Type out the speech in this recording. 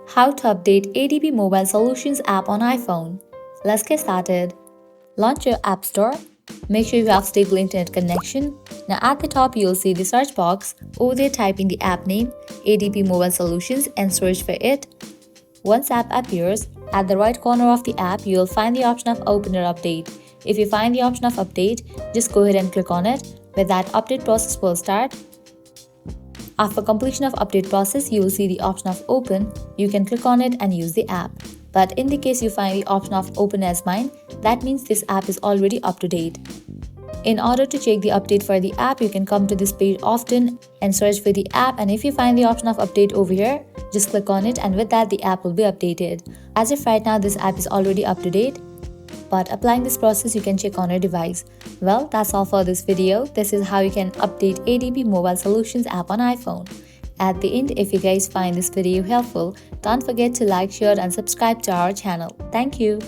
How to update ADP Mobile Solutions app on iPhone. Let's get started. Launch your App Store. Make sure you have stable internet connection. Now at the top you'll see the search box. Over there type in the app name ADP Mobile Solutions and search for it. Once app appears, at the right corner of the app you'll find the option of Open or Update. If you find the option of Update, just go ahead and click on it. With that, update process will start. After completion of update process, you will see the option of Open. You can click on it and use the app. But in the case you find the option of Open as mine, that means this app is already up to date. In order to check the update for the app, you can come to this page often and search for the app, and if you find the option of Update over here, just click on it, and with that the app will be updated. As if right now this app is already up to date, but applying this process you can check on your device. Well, that's all for this video. This is how you can update ADP Mobile Solutions app on iPhone. At the end, if you guys find this video helpful, don't forget to like, share and subscribe to our channel. Thank you.